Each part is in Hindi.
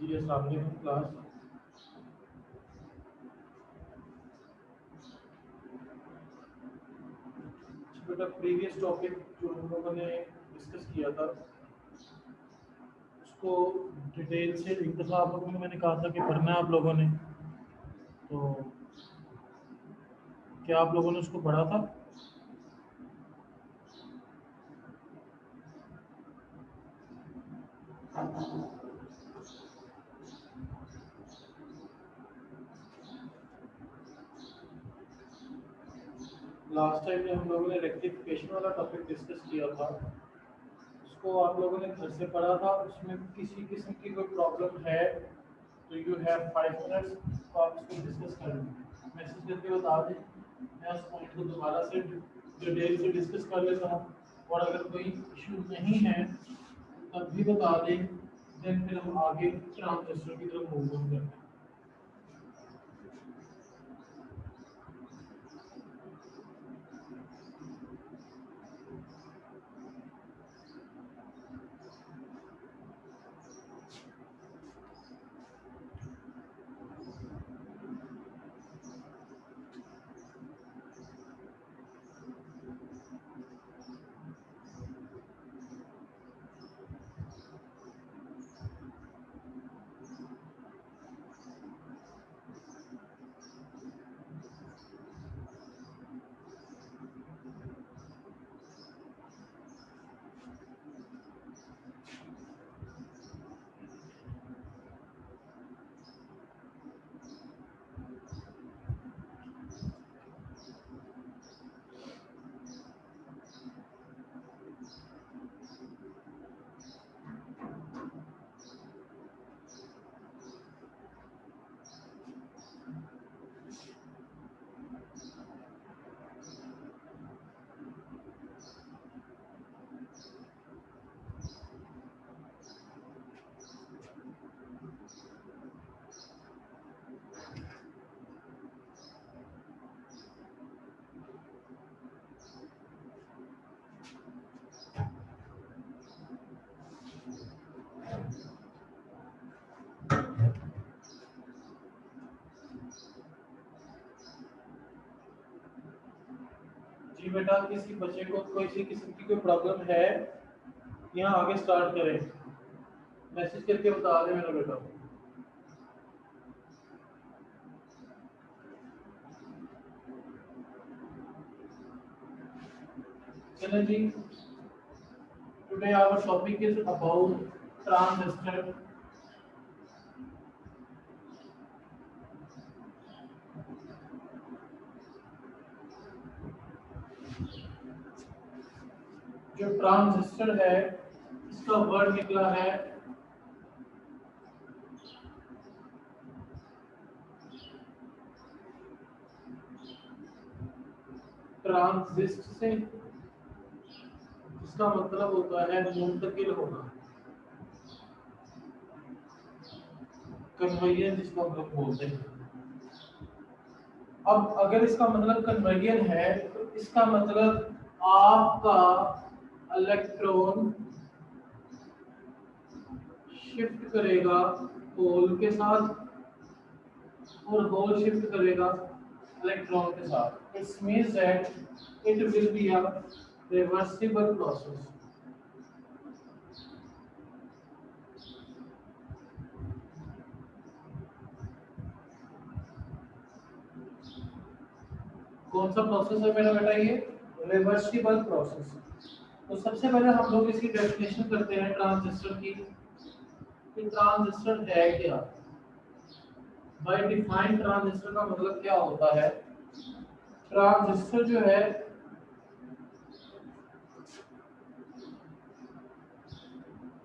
जी अस्सलाम वालेकुम क्लास। बेटा प्रीवियस टॉपिक जो हम लोगों ने डिस्कस किया था उसको डिटेल से एक दफ़ा आप लोगों को मैंने कहा था कि पढ़ना है आप लोगों ने, तो क्या आप लोगों ने उसको पढ़ा था? लास्ट टाइम में हम लोगों ने रेक्टिफिकेशन वाला टॉपिक डिस्कस किया था, उसको आप लोगों ने घर से पढ़ा था। उसमें किसी किस्म की कोई प्रॉब्लम है तो यू हैव 5 मिनट्स, तो आप उसको डिस्कस कर लें, मैसेज करके बता दें। मैं उस पॉइंट को दोबारा से डिटेल से डिस्कस कर लेता हूँ, और अगर कोई इशू नहीं है तब भी बता दें। देन फिर हम आगे ट्रांजिस्टर की तरफ मूव ऑन करते हैं। जी बेटा, किसी बच्चे को कोई सी किस्म की कोई प्रॉब्लम है, यहाँ आगे स्टार्ट करें, मैसेज करके बता दें मेरा बेटा। चलें जी, today our topic is about transistor. जो ट्रांजिस्टर है इसका वर्ड निकला है ट्रांजिस्ट से, इसका मतलब होता है मुंतकिल होना, कन्वर्जन जिसको हम लोग बोलते हैं। अब अगर इसका मतलब कन्वर्जन है तो इसका मतलब आपका इलेक्ट्रॉन शिफ्ट करेगा होल के साथ और होल शिफ्ट करेगा इलेक्ट्रॉन के साथ। It's means that it will be a reversible process. कौन सा प्रोसेस है मेरा बेटा? ये रिवर्सिबल प्रोसेस। तो सबसे पहले हम लोग इसकी डेफिनेशन करते हैं ट्रांजिस्टर की, कि ट्रांजिस्टर है क्या। बाय डिफाइन ट्रांजिस्टर का मतलब क्या होता है? ट्रांजिस्टर जो है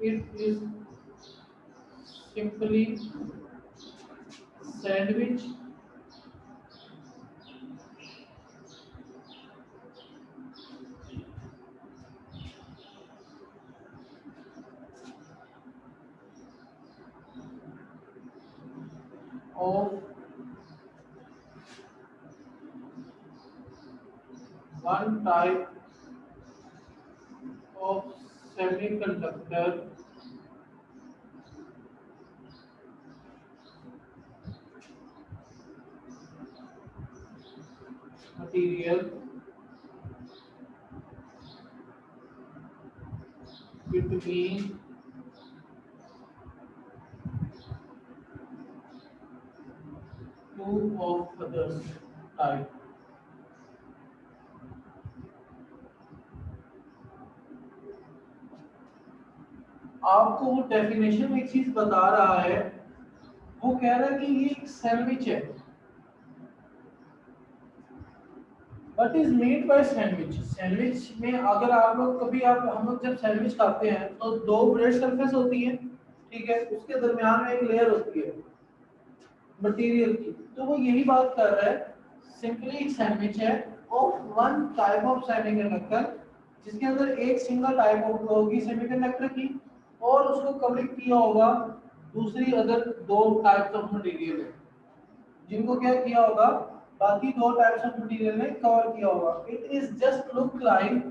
it is simply sandwich of one type of semiconductor material between two of others type. आपको वो डेफिनेशन में एक चीज बता रहा है, वो कह रहा है कि ये एक सैंडविच है। What is made by sandwich? Sandwich में अगर आप लोग कभी आप हम लोग जब सैंडविच खाते हैं तो दो ब्रेड सरफेस होती है, ठीक है, उसके दरमियान में एक लेयर होती है मटेरियल की। तो वो यही बात कर रहा है, सिंपली एक सैंडविच है of one type of semiconductor, जिसके अंदर एक सिंगल टाइप ऑफ होगी सेमीकंडक्टर की, और उसको कवर किया होगा दूसरी अदर दो टाइप्स ऑफ मटेरियल है, जिनको क्या किया होगा, बाकी दो टाइप्स ऑफ मटेरियल ने कवर किया होगा। It is just look like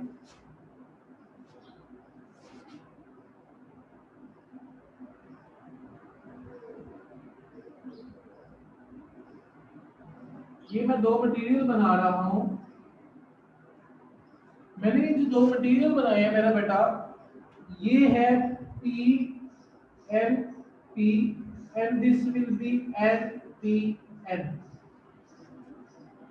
ये मैं दो मटेरियल बना रहा हूं, मैंने ये जो दो मटेरियल बनाए हैं मेरा बेटा, ये है P N P and this will be N P N.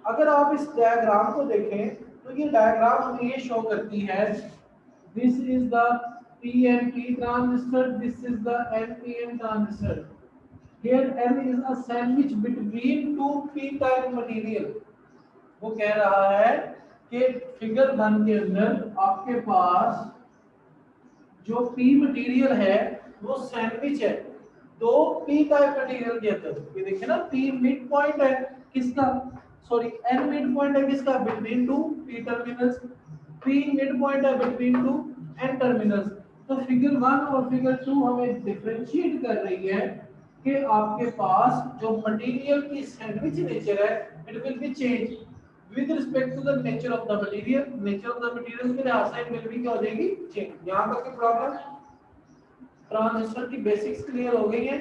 अगर आप इस डायग्राम को देखें तो ये डायग्राम हमें ये शो करती है, this is the PNP transistor, this is the NPN transistor. Here N is a sandwich between two P type material. वो कह रहा है कि फिगर 1 के अंदर आपके पास जो P मटेरियल है वो सैंडविच है दो P टाइप मटेरियल के अंदर। ये देखिए ना, P मिड पॉइंट है किसका, सॉरी N मिड पॉइंट है किसका, between two P terminals, P mid point है बिटवीन टू N टर्मिनल्स। तो फिगर 1 और फिगर 2 हमें डिफरेंशिएट कर रही है कि आपके पास जो मटेरियल की सैंडविच नेचर है, it will B change with respect to the nature of the material, nature of the material के लिहाज से मिल भी क्या हो जाएगी, चेंज। यहाँ तक की प्रॉब्लम, ट्रांजिस्टर की बेसिक्स क्लियर हो गई है।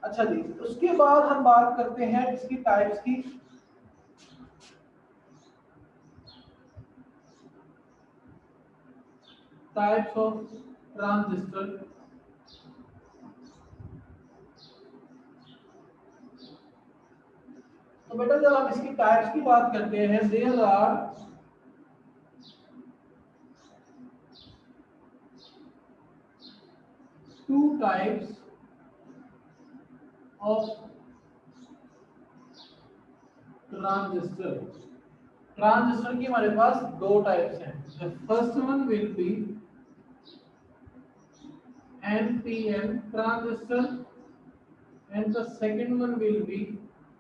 अच्छा जी, उसके बाद हम बात करते हैं इसकी टाइप्स की। Types of transistor. तो बेटा जब हम इसकी टाइप्स की बात करते हैं, there are two types of transistor. Transistor की हमारे पास दो टाइप्स हैं। The first one will be NPN transistor and the second one will be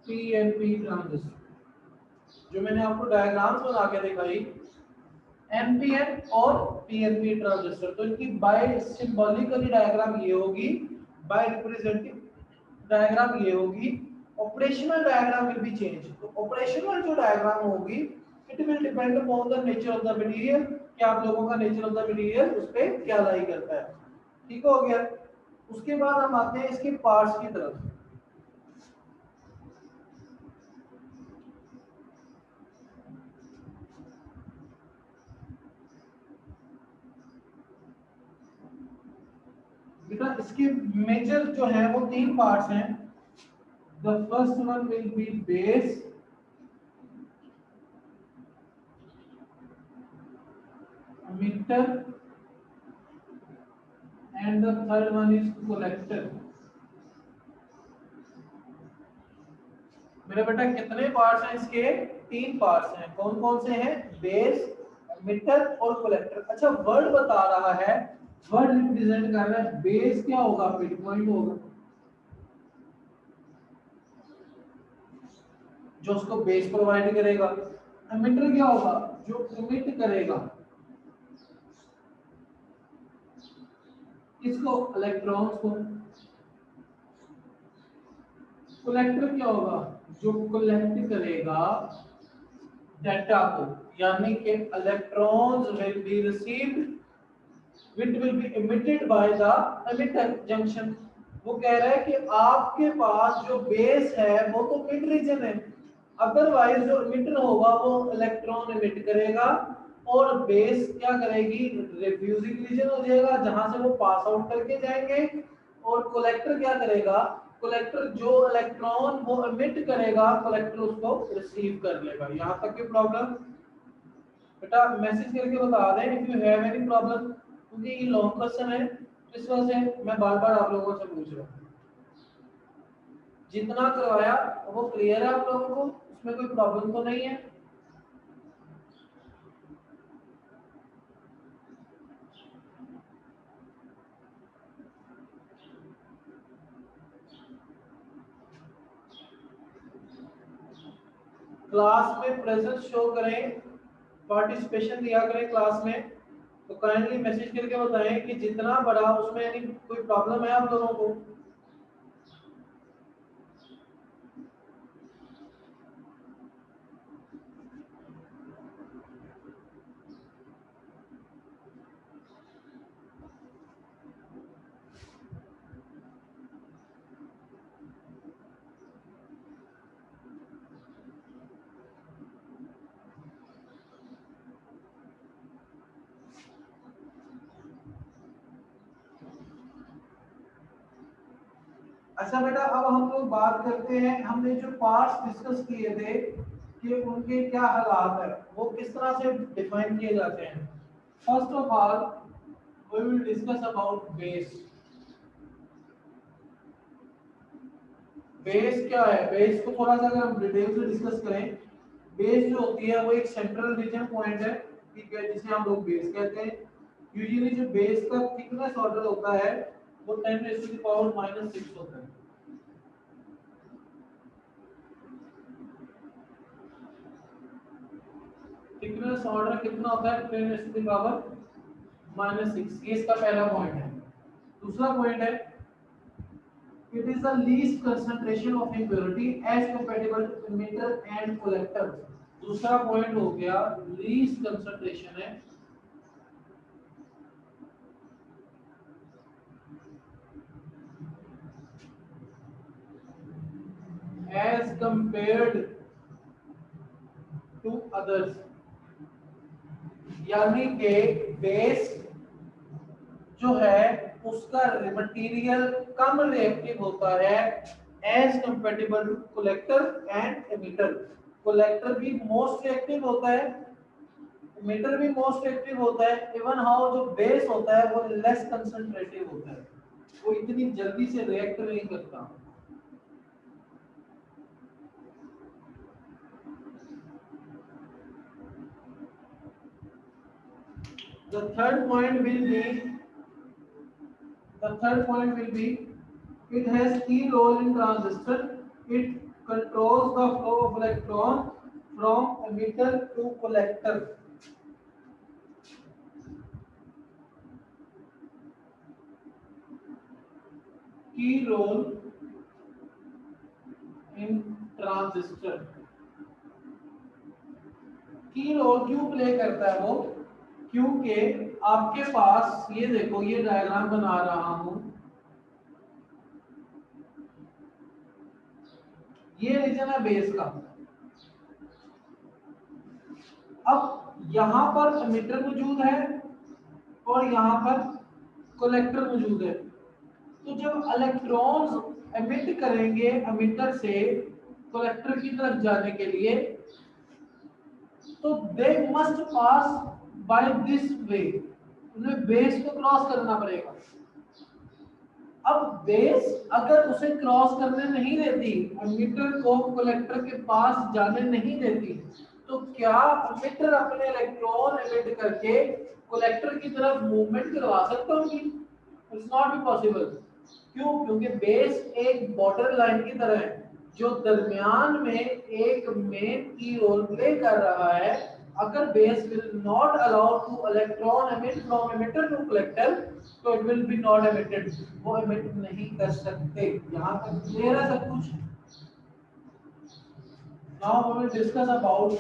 PNP transistor। जो मैंने आपको डायग्राम्स बना के दिखाई, NPN और PNP ट्रांजिस्टर, तो इनकी बाय सिंबॉलिकली डायग्राम ये होगी, बाय रिप्रेजेंटिव डायग्राम ये होगी। Operational diagram will be change. तो ऑपरेशनल जो डायग्राम होगी, it will depend upon the nature of the material, कि आप लोगों का नेचर ऑफ द मटेरियल उस पे क्या लाई करता है। ठीक हो गया। उसके बाद हम आते हैं इसके पार्ट्स की तरफ। बेटा इसके मेजर जो है वो तीन पार्ट्स हैं। The first one will B base, emitter and the third one is collector। मेरा बेटा कितने पार्ट्स हैं इसके? तीन पार्ट्स हैं। कौन कौन से हैं? बेस, emitter और collector। अच्छा, वर्ड बता रहा है, वर्ड रिप्रेजेंट कर रहा है। बेस क्या होगा? मिड पॉइंट होगा, जो उसको बेस प्रोवाइड करेगा। emitter क्या होगा? जो emit करेगा इसको, इलेक्ट्रॉन्स को। कलेक्टर क्या होगा? जो कलेक्ट करेगा डाटा को, यानी कि electrons will be received, which will be emitted by the emitter junction। वो कह रहा है कि आपके पास जो बेस है वो तो मिड रीजन है, अदरवाइज जो इमिटर होगा वो इलेक्ट्रॉन इमिट करेगा और बेस क्या करेगी, रिफ्यूजिंग रीजन हो जाएगा जहां से वो पास आउट करके जाएंगे। और कलेक्टर क्या करेगा, कलेक्टर जो इलेक्ट्रॉन वो इमिट करेगा कलेक्टर उसको रिसीव कर लेगा। यहाँ तक की प्रॉब्लम बेटा मैसेज करके बता दें if you have any problem, क्योंकि ये लॉन्ग क्वेश्चन है इस वजह से मैं बार बार आप लोगों से पूछ रहा हूँ। जितना करवाया वो क्लियर है आप लोगों को, उसमें कोई प्रॉब्लम तो नहीं है। क्लास में प्रेजेंस शो करें, पार्टिसिपेशन दिया करें क्लास में। तो काइंडली मैसेज करके बताएं कि जितना बड़ा उसमें यानी कोई प्रॉब्लम है आप लोगों को। अच्छा बेटा अब हम लोग बात करते हैं, हमने जो पार्ट्स डिस्कस किए थे कि उनके क्या हालात है, वो किस तरह से डिफाइन किए जाते हैं। First of all we will discuss about base. Base क्या है, बेस को थोड़ा सा अगर हम डिटेल से डिस्कस करें, बेस जो होती है वो एक सेंट्रल रीजन पॉइंट है, ठीक है, जिसे हम लोग बेस कहते हैं। यूजुअली जो बेस का थिकनेस ऑर्डर होता है वो 10⁻⁻⁶ होता है। थिकनेस ऑर्डर कितना होता है, 10⁻⁻⁶। ये इसका पहला पॉइंट है। दूसरा पॉइंट है it is the least concentration of impurity as compatible to emitter and collector। दूसरा पॉइंट हो गया लीस्ट कंसंट्रेशन है as compared to others, यानी कि बेस जो है उसका मटेरियल कम रिएक्टिव होता है as compatible to collector and emitter. Collector भी मोस्ट रिएक्टिव होता है, एमिटर भी मोस्ट रिएक्टिव होता है, इवन हाउ जो बेस होता है वो लेस कंसंट्रेटिव होता है, वो इतनी जल्दी से रिएक्ट नहीं करता। The third point will be it has key role in transistor. It controls the flow of electron from emitter to collector. Key role in transistor. की रोल क्यों प्ले करता है वो, क्योंकि आपके पास ये देखो ये डायग्राम बना रहा हूं, ये रीजन है बेस का। अब यहां पर एमिटर मौजूद है और यहां पर कलेक्टर मौजूद है। तो जब इलेक्ट्रॉन्स एमिट करेंगे एमिटर से कलेक्टर की तरफ जाने के लिए, तो they must pass by this way, उन्हें बेस को क्रॉस करना पड़ेगा। अब बेस अगर उसे क्रॉस करने नहीं देती, एमिटर को कलेक्टर के पास जाने नहीं देती, तो क्या एमिटर अपने इलेक्ट्रॉन एमिट करके कलेक्टर की तरफ मूवमेंट करवा सकता होगी? It's not be possible. क्यों? क्योंकि बेस एक बॉर्डर लाइन की तरह है जो दरमियान में एक मेन की रोल प्ले कर रहा है। अगर base will not allow to electron emit from emitter to collector, तो it will be not emitted, वो एमिट नहीं कर सकते। यहां तक क्लियर है सब कुछ? Now we will discuss about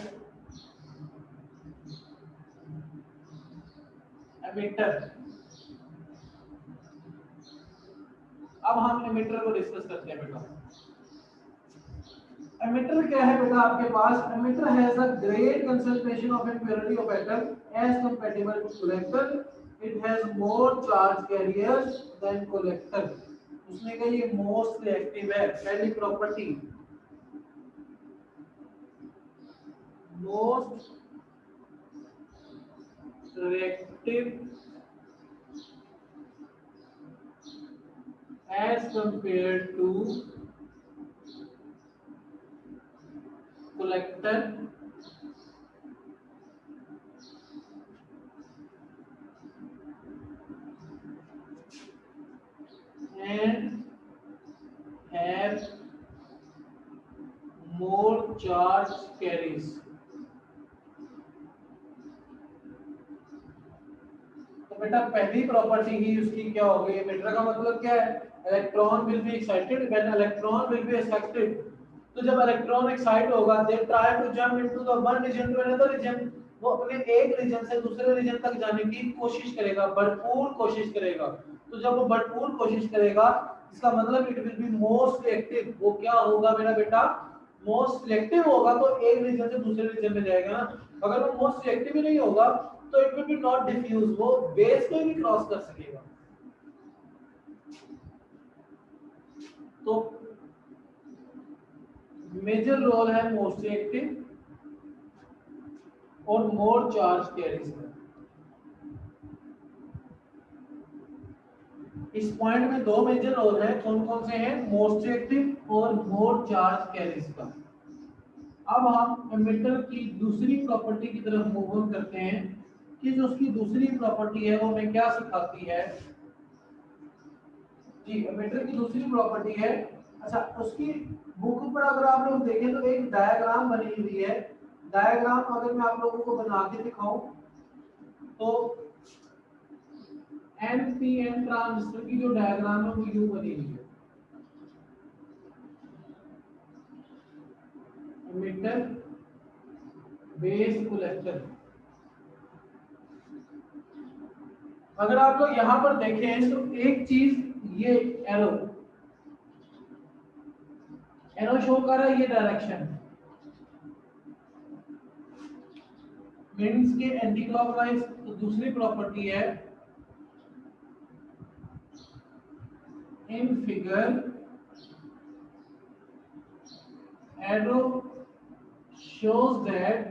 emitter. अब हम एमिटर को डिस्कस करते हैं बेटा। एमिटर क्या है बेटा आपके पास? Emitter has a great concentration of impurity of atom as compatible to collector. It has more charge carriers than collector. उसने कहा ये मोस्ट रिएक्टिव है। पहली property, most reactive as compared to collector and have more charge carries. तो बेटा पहली प्रॉपर्टी ही उसकी क्या होगी? एमिटर का मतलब क्या है? Electron will be excited when electron will be excited. तो जब इलेक्ट्रॉन एक्साइट होगा they try to jump into the one region to another region, वो अपने एक रीजन से दूसरे रीजन तक जाने की कोशिश करेगा, भरपूर कोशिश करेगा। तो जब वो भरपूर कोशिश करेगा इसका मतलब it will be most reactive. वो क्या होगा मेरा बेटा? मोस्ट रिएक्टिव होगा तो एक रीजन से दूसरे रीजन में जाएगा ना। अगर वो मोस्ट रिएक्टिव ही नहीं होगा तो it will be not diffuse, वो बेस को ही क्रॉस कर सकेगा। तो मेजर रोल है मोस्ट रिएक्टिव और मोर चार्ज कैरीज का। इस पॉइंट में दो मेजर रोल है, कौन कौन से हैं? मोस्ट रिएक्टिव और मोर चार्ज कैरीज का। अब हम एमिटर की दूसरी प्रॉपर्टी की तरफ मूव ऑन करते हैं कि जो उसकी दूसरी प्रॉपर्टी है वो हमें क्या सिखाती है जी। एमिटर की दूसरी प्रॉपर्टी है, अच्छा उसकी बुक पर अगर आप लोग देखें तो एक डायग्राम बनी हुई है। डायग्राम अगर मैं आप लोगों को बना के दिखाऊं तो एनपीएन ट्रांजिस्टर की जो डायग्राम है वो यूं बनी हुई है। Emitter base collector. अगर आप लोग यहां पर देखें तो एक चीज ये एरो एरो शो कर रहा है, ये डायरेक्शन मींस के एंटी क्लॉकवाइज। तो दूसरी प्रॉपर्टी है in figure arrow shows that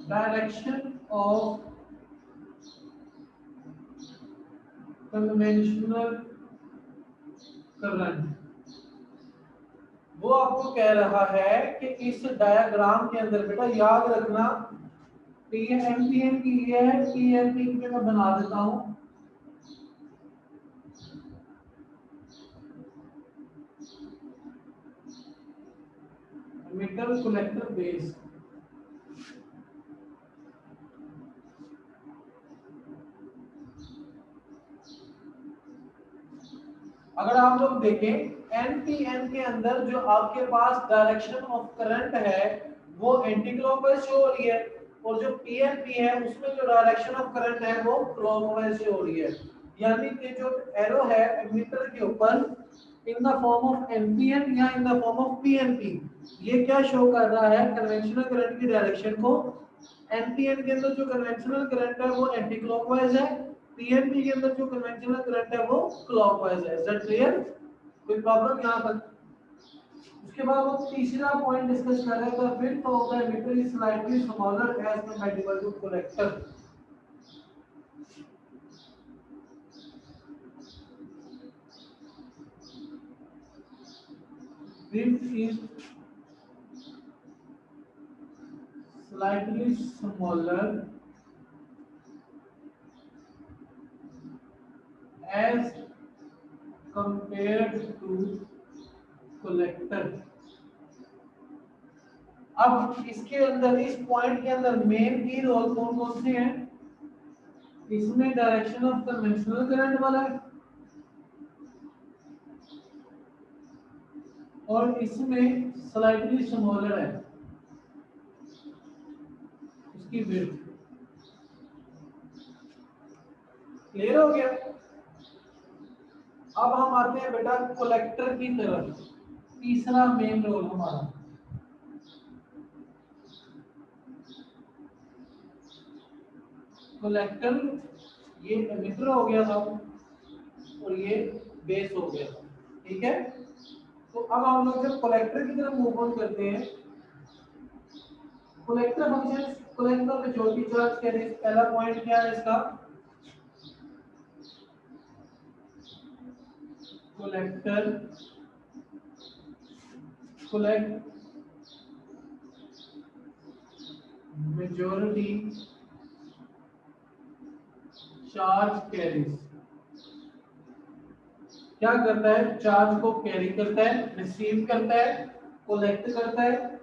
direction of conventional current, वो आपको कह रहा है कि इस डायग्राम के अंदर बेटा याद रखना पीएमपीएम की ये है, पीएमपी में मैं बना देता हूं एमिटर कलेक्टर बेस। अगर आप लोग देखें एनपीएन के अंदर जो आपके पास डायरेक्शन ऑफ करंट है वो एंटी क्लॉकवाइज शो हो रही है, और जो पीएनपी है उसमें जो डायरेक्शन ऑफ करंट है वो क्लॉकवाइज शो हो रही है। यानी कि जो एरो है एमीटर के ऊपर in the form of NPN या in the form of PNP, ये क्या शो कर रहा है? कन्वेंशनल करंट की डायरेक्शन को। एनपीएन के अंदर जो कन्वेंशनल करंट है वो एंटी क्लॉकवाइज है, पीएनपी के अंदर जो कन्वेंशनल करंट है वो क्लॉकवाइज है। Is that clear? कोई प्रॉब्लम यहां तक? उसके बाद वो तीसरा पॉइंट डिस्कस कर रहे हैं, the width of the emitter is slightly smaller as compatible to collector. width is slightly smaller as compared to collector। अब इसके अंदर इस पॉइंट के अंदर मेन की रोल कौन कौन से हैं? इसमें डायरेक्शन ऑफ कन्वेंशनल करंट वाला है और इसमें स्लाइटली स्मॉलर है इसकी विड्थ। क्लियर हो गया। अब हम आते हैं बेटा कलेक्टर की तरफ। तीसरा मेन रोल हमारा कलेक्टर, ये एमिटर हो गया था और ये बेस हो गया था, ठीक है। तो अब हम लोग जब कलेक्टर की तरफ मूव ऑन करते हैं, collector function, collector majority charge carriage, पहला पॉइंट क्या है इसका, collector collect majority charge carries, क्या करता है, चार्ज को कैरी करता है, रिसीव करता है, कलेक्ट करता है।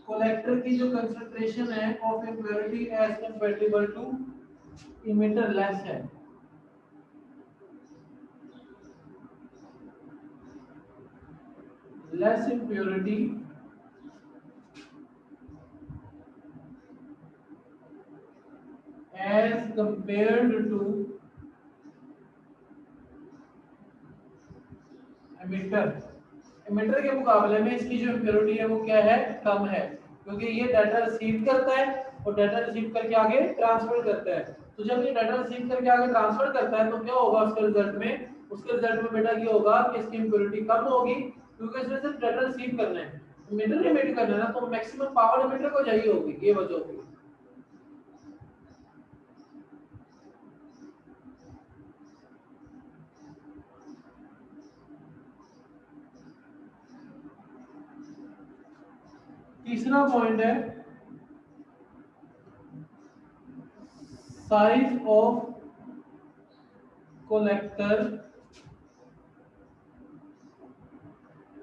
कलेक्टर की जो कंसंट्रेशन है of impurity as comparable to emitter less है, less impurity as compared to emitter, emitter के मुकाबले में इसकी जो इम्प्योरिटी है वो क्या है, कम है, क्योंकि ये डाटा रिसीव करता है और डाटा रिसीव करके आगे ट्रांसफर करता है। तो जब ये डाटा रिसीव करके आगे ट्रांसफर करता है तो क्या होगा उसके रिजल्ट में, उसके रिजल्ट में बेटा ये होगा कि इसकी इम्प्योरिटी कम होगी, क्योंकि इसमें सिर्फ डाटा रिसीव करना है, emitter एमिट करना है ना, तो मैक्सिमम पावर emitter को चाहिए होगी, ये वजह होगी। तीसरा पॉइंट है size of collector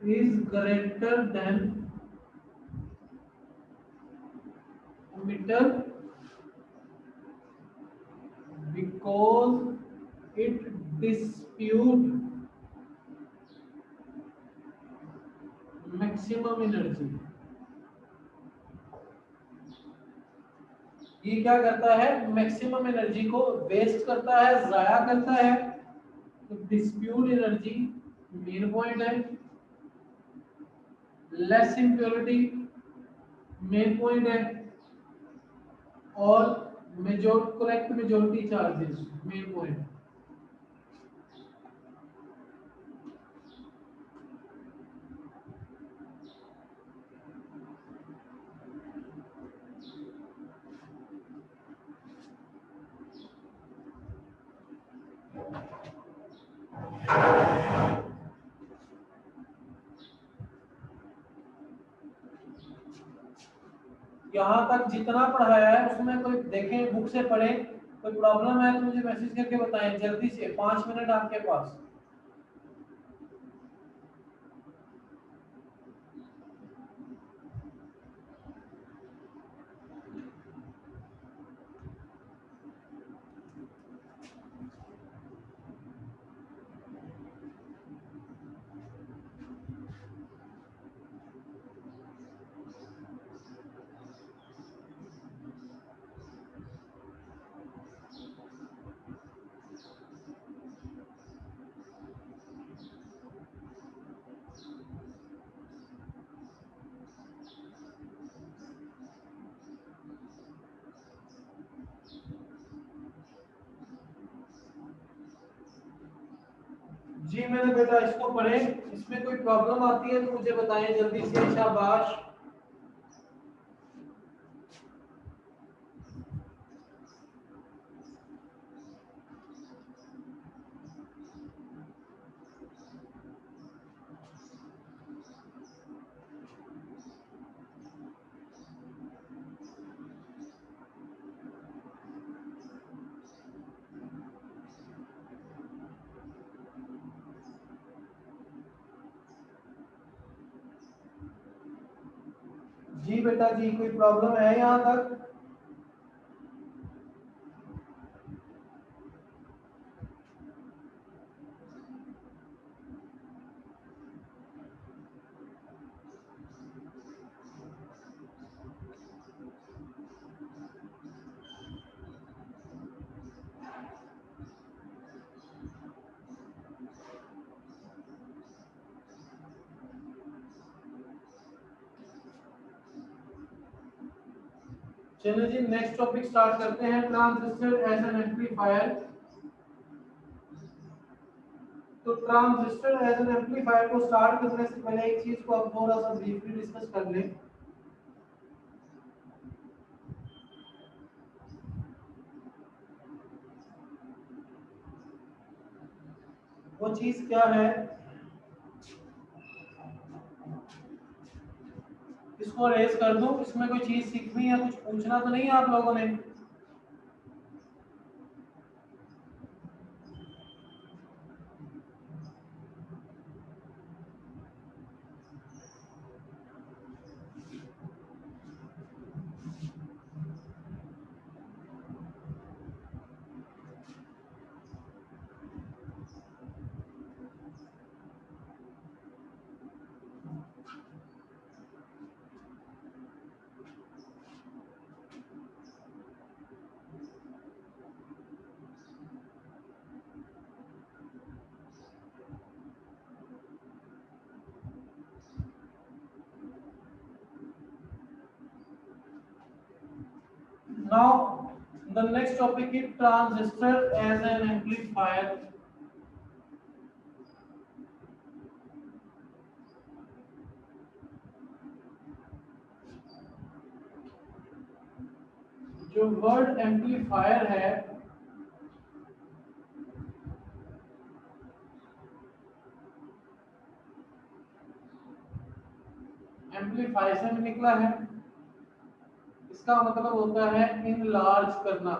is greater than emitter because it dispute maximum energy। ये क्या करता है, मैक्सिमम एनर्जी को वेस्ट करता है, जाया करता है। तो डिस्प्यूट एनर्जी मेन पॉइंट है, लेस इम्प्योरिटी मेन पॉइंट है, और collect majority charges main point. यहाँ तक जितना पढ़ाया है उसमें कोई देखें, बुक से पढ़ें, कोई प्रॉब्लम है तो मुझे मैसेज करके बताएं जल्दी से, 5 मिनट आपके पास। जी मेरे बेटा इसको पढ़े, इसमें कोई प्रॉब्लम आती है तो मुझे बताएं जल्दी से, शाबाश। जी बेटा जी, कोई प्रॉब्लम है यहाँ तक? चलिए जी नेक्स्ट टॉपिक स्टार्ट करते हैं, ट्रांजिस्टर एज एन एम्पलीफायर। तो ट्रांजिस्टर एज एन एम्पलीफायर को स्टार्ट करने से पहले एक चीज को हम थोड़ा सा ब्रीफली डिस्कस कर लें। वो चीज क्या है, इसको रेज कर दूं, इसमें कोई चीज सीखनी है, कुछ पूछना तो नहीं है आप लोगों ने? Now, the next topic is transistor as an amplifier. जो वर्ड एम्पलीफायर है, एम्पलीफाई से निकला है, इसका मतलब होता है इनलार्ज करना।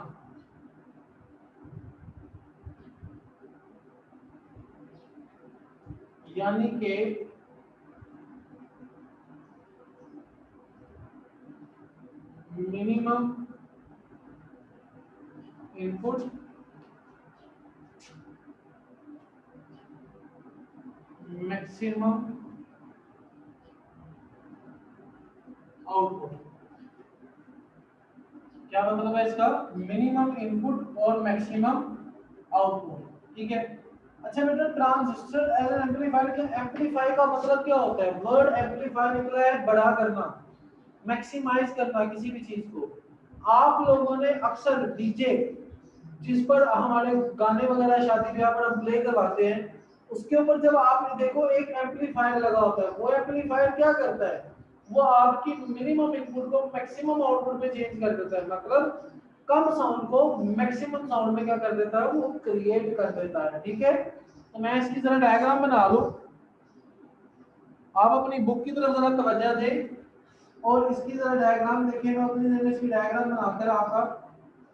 यानी कि मिनिमम इनपुट मैक्सिमम आउटपुट। क्या मतलब है इसका? मिनिमम इनपुट और मैक्सिमम आउटपुट। ठीक है। अच्छा बेटा, ट्रांजिस्टर एज एन एम्पलीफायर के एम्पलीफाई का मतलब क्या होता है? वर्ड एम्पलीफाई निकला है बड़ा करना, मैक्सिमाइज करना किसी भी चीज को। आप लोगों ने अक्सर डीजे जिस पर हमारे गाने वगैरह शादी ब्याह पर हम प्ले करवाते हैं, उसके ऊपर जब आप देखो एक एम्पलीफायर लगा होता है। वो एम्पलीफायर क्या करता है? वो आपकी मिनिमम इनपुट को मैक्सिमम आउटपुट में चेंज कर देता है। मतलब कम साउंड को मैक्सिमम साउंड में क्या कर देता है? वो क्रिएट कर देता है। ठीक है। तो मैं इसकी जरा डायग्राम बना लूं, आप अपनी बुक की तरफ जरा तवज्जो दें और इसकी जरा डायग्राम देखिए। मैं अपनी जगह इसकी डायग्राम बनाकर आपका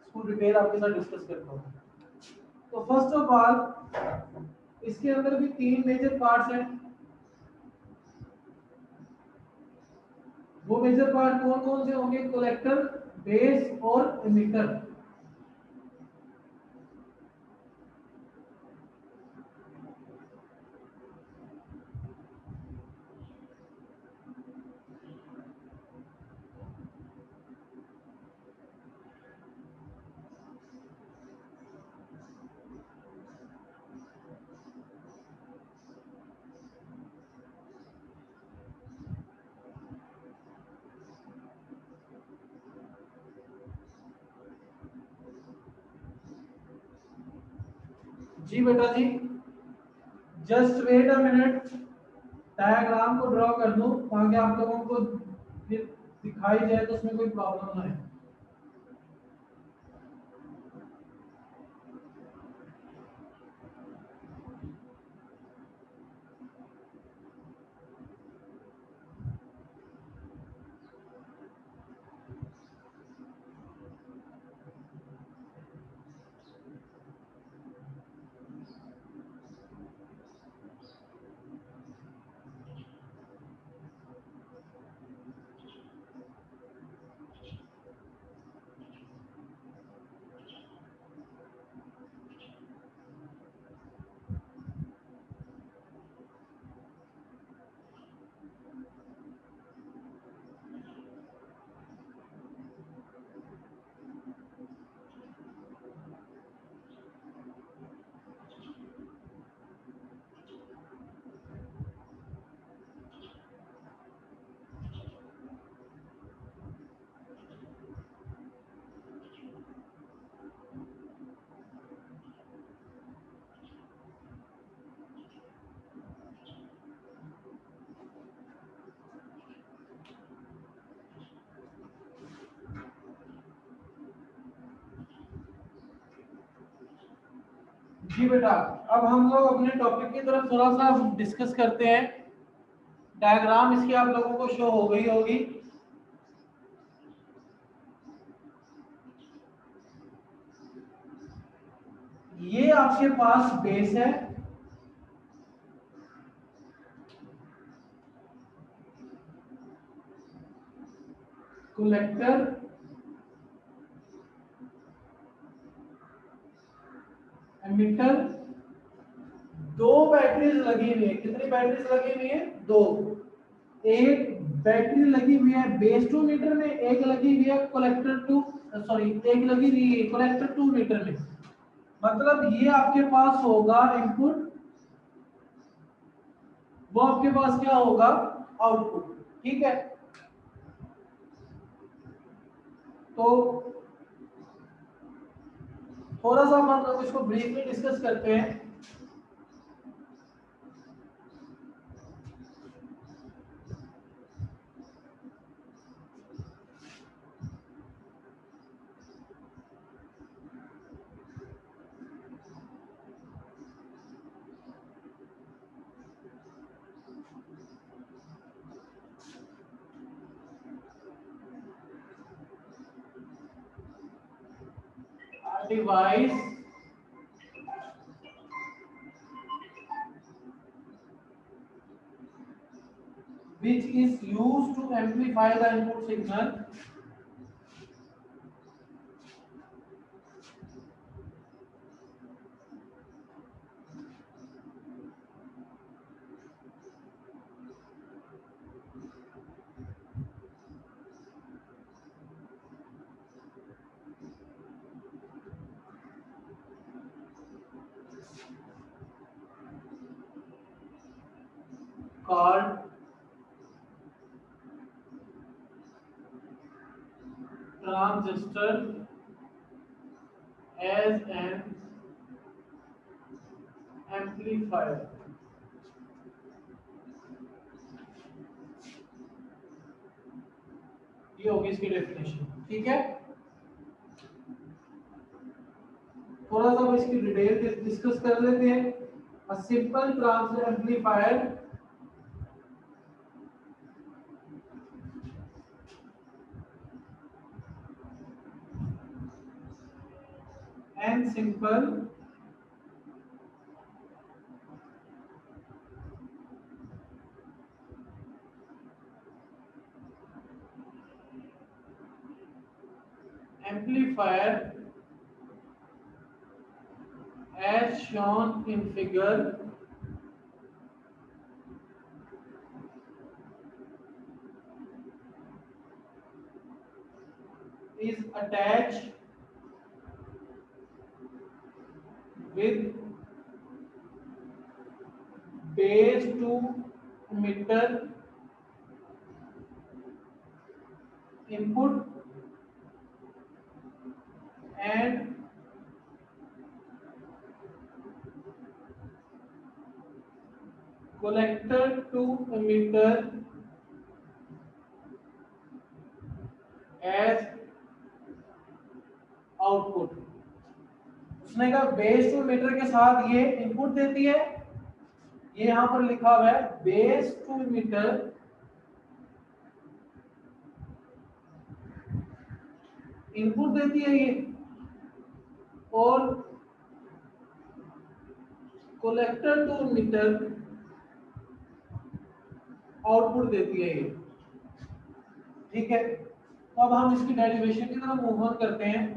इसको डिटेल आपके साथ डिस्कस करता हूँ। तो फर्स्ट ऑफ ऑल इसके अंदर भी तीन मेजर पार्ट्स हैं। वो मेजर पार्ट कौन कौन से होंगे? कलेक्टर, बेस और इमिटर। जी बेटा जी, just wait a minute, diagram को ड्रॉ कर दूं ताकि आप लोगों को फिर दिखाई जाए तो उसमें कोई प्रॉब्लम ना है। जी बेटा, अब हम लोग अपने टॉपिक की तरफ थोड़ा सा डिस्कस करते हैं। डायग्राम इसकी आप लोगों को शो हो गई होगी। ये आपके पास बेस है, कलेक्टर, एमिटर, दो बैटरीज लगी हुई है। कितनी बैटरीज लगी हुई है? दो। एक बैटरी लगी हुई है बेस 2 मीटर में, एक लगी हुई है कलेक्टर टू, सॉरी एक लगी हुई है कलेक्टर 2 मीटर में। मतलब ये आपके पास होगा इनपुट, वो आपके पास क्या होगा? आउटपुट। ठीक है, तो थोड़ा सा हम लोग इसको ब्रीफली डिस्कस करते हैं। Device which is used to amplify the input signal called transistor as an amplifier। ये होगी इसकी डेफिनेशन। ठीक है, थोड़ा सा इसकी डिटेल डिस्कस कर लेते हैं। A simple trans amplifier and simple amplifier as shown in figure is attached with base to emitter input and collector to emitter as output. उसने कहा बेस टू मीटर के साथ ये इनपुट देती है, ये यहां पर लिखा हुआ है बेस टू मीटर इनपुट देती है ये, और कलेक्टर टू मीटर आउटपुट देती है ये। ठीक है, तो अब हम इसकी डेरिवेशन की तरफ मूव ऑन करते हैं।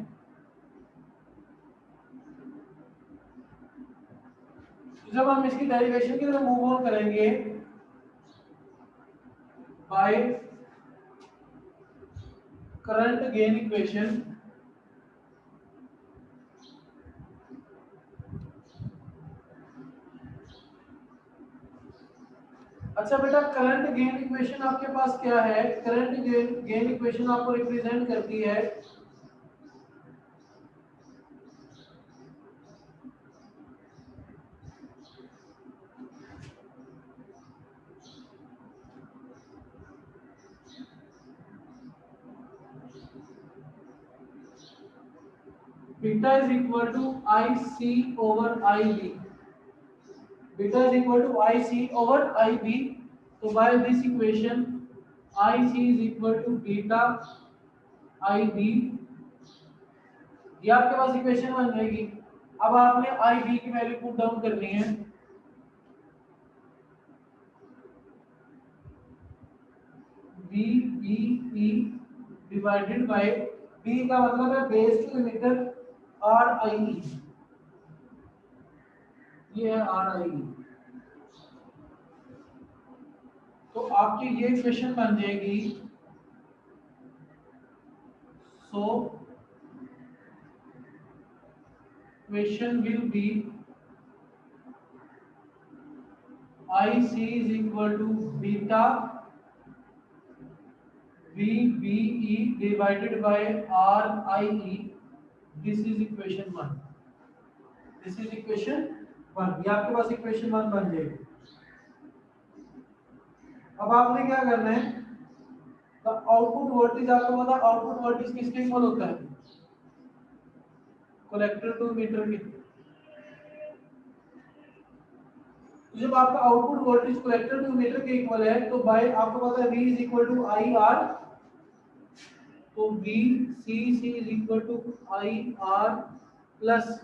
जब हम इसकी डेरिवेशन की तरफ मूव ऑन करेंगे बाय करंट गेन इक्वेशन, अच्छा बेटा, करंट गेन इक्वेशन आपके पास क्या है? करंट गेन इक्वेशन आपको रिप्रेजेंट करती है beta is equal to I C over I B, beta is equal to I C over I B. तो by this equation I C is equal to beta I B, ये आपके पास इक्वेशन बन जाएगी। अब आपने आई बी की वैल्यू पुट डाउन करनी है, B B E divided by, B का मतलब है base to emitter R I E, ये है आर आई ई। तो आपकी ये इक्वेशन बन जाएगी, so equation will be I C is equal to beta V B E divided by R I E, this is equation one, this is equation one, ये आपके पास इक्वेशन वन बन जाएगी। अब आपने क्या करना है, द आउटपुट वोल्टेज, आपको पता आउटपुट वोल्टेज किसके इक्वल होता है, कलेक्टर टू मीटर के। तो जब आपका output voltage collector to emitter के इक्वल है तो बाय आपको पता है V is equal to I R, तो V C is equal to I R plus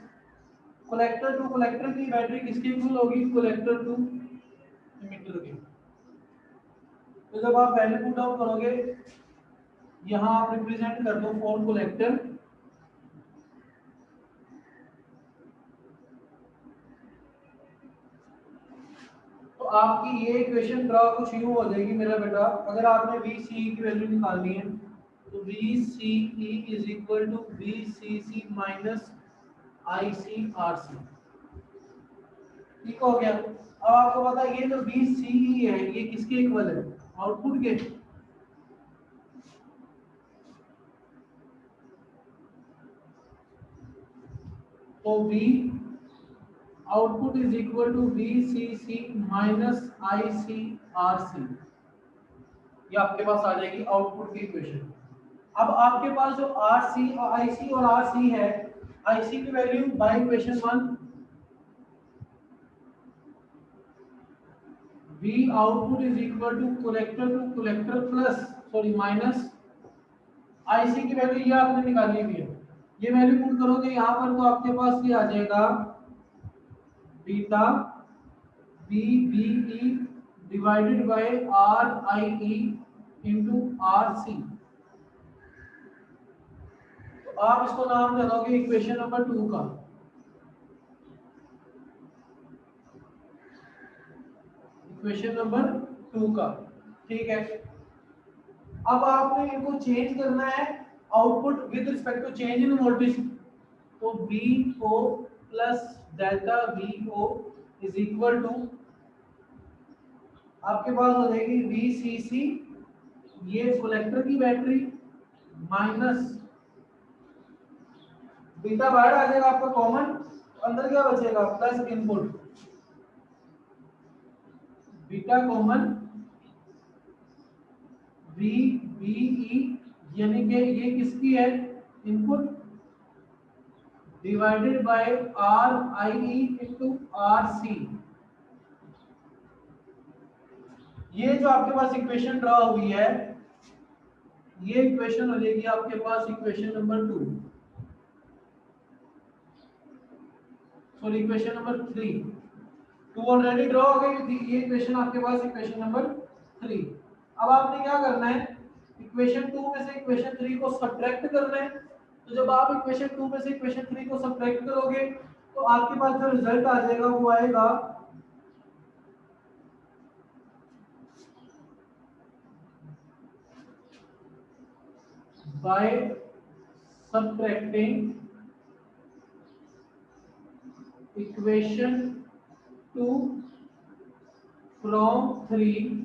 collector to collector की बैटरी किसके इक्वल होगी, कलेक्टर टू मीटर की। तो जब आप वैल्यू पुट डाउन करोगे, यहां आप रिप्रेजेंट कर दो फोर कलेक्टर, तो आपकी ये इक्वेशन ड्रा कुछ यूं हो जाएगी मेरा बेटा। अगर आपने VCE की वैल्यू निकालनी है तो VCE is equal to VCC minus ICRC, ठीक हो गया। अब आपको पता है ये जो VCE है ये किसके इक्वल है, आउटपुट के। तो V output is equal to VCC minus ICRC, ये आपके पास आ जाएगी आउटपुट की इक्वेशन। अब आपके पास जो RC और IC और RC है, IC की value by equation one, V output is equal to collector plus sorry minus IC की वैल्यू ये आपने निकाली हुई है, ये वैल्यू पुट करोगे यहाँ पर तो आपके पास ये आ जाएगा beta B B E divided by R I E into R C. तो आप इसको नाम दे दोगे इक्वेशन नंबर 2 का, इक्वेशन नंबर 2 का, ठीक है। अब आपने इनको चेंज करना है output with respect to change in voltage, तो VO plus delta VO is equal to आपके पास हो जाएगी VCC, ये कलेक्टर की बैटरी माइनस बीटा बाहर आ जाएगा आपका कॉमन, तो अंदर क्या बचेगा plus input beta common VBE, यानी कि ये किसकी है input divided by RIE into RC। ये जो आपके पास इक्वेशन ड्रा हुई है, ये इक्वेशन हो जाएगी आपके पास equation number 2, sorry equation number 3, 2 already draw हो गई, ये इक्वेशन आपके पास इक्वेशन नंबर 3। अब आपने क्या करना है, इक्वेशन 2 में से इक्वेशन 3 को सब्ट्रैक्ट करना है। तो जब आप इक्वेशन 2 में से इक्वेशन 3 को सब्ट्रैक्ट करोगे तो आपके पास जो रिजल्ट आ जाएगा वो आएगा by subtracting equation 2 from 3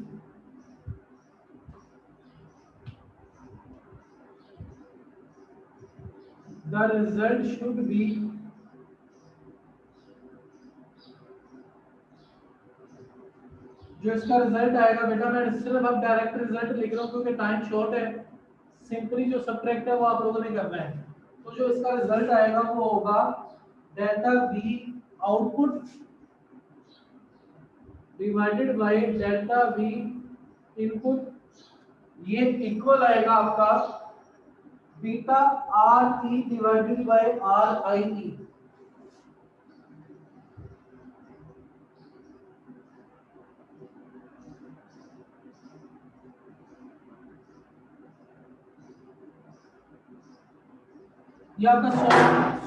the result should be जो इसका रिजल्ट आएगा बेटा, मैं सिर्फ अब डायरेक्ट रिजल्ट लिख रहा हूँ क्योंकि टाइम शॉर्ट है, सिंपली जो सब्ट्रैक्ट है वो आप लोगों ने करना है। तो जो इसका रिजल्ट आएगा वो होगा delta V output divided by delta V input, ये इक्वल आएगा आपका beta RE divided by RIE। ये आपका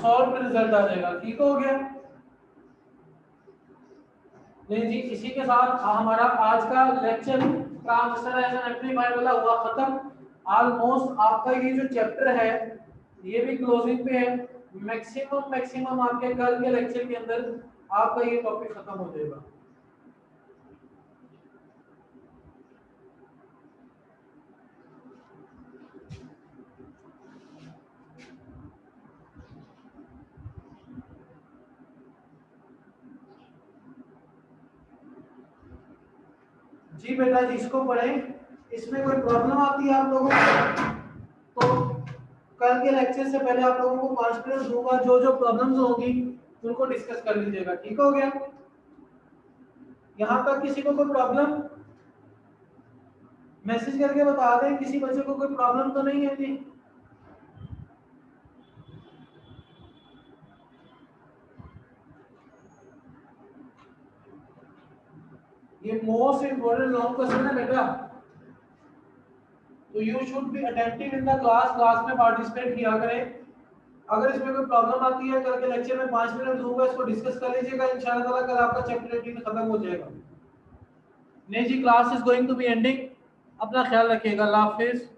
सॉल्व रिजल्ट आ जाएगा। ठीक हो गया? नहीं जी, इसी के साथ हमारा आज का lecture transistor as an amplifier वाला हुआ खत्म। ऑलमोस्ट आपका ये जो चैप्टर है ये भी क्लोजिंग पे है। मैक्सिमम आपके कल के लेक्चर के अंदर आपका ये टॉपिक खत्म हो जाएगा। जी बेटा जी, इसको पढ़ें। इसमें कोई प्रॉब्लम आती है आप लोगों को तो कल के लेक्चर से पहले आप लोगों को 5 मिनट दूंगा, जो जो प्रॉब्लम्स होंगी उनको डिस्कस कर लीजिएगा। ठीक हो गया? यहाँ तक किसी को कोई प्रॉब्लम मैसेज करके बता दें, किसी बच्चे को कोई प्रॉब्लम तो नहीं है जी? ये मोस्ट इंपोर्टेंट लॉन्ग क्वेश्चन है बेटा, तो you should be attentive in the class में पार्टिसिपेट किया करें। अगर इसमें कोई प्रॉब्लम आती है कल के लेक्चर में 5 मिनट दूंगा, इसको डिस्कस कर लीजिएगा। इंशाल्लाह ताला कल आपका चैप्टर 18 खत्म हो जाएगा। नहीं जी, class is going to be ending. अपना ख्याल रखिएगा। अल्लाह हाफिज।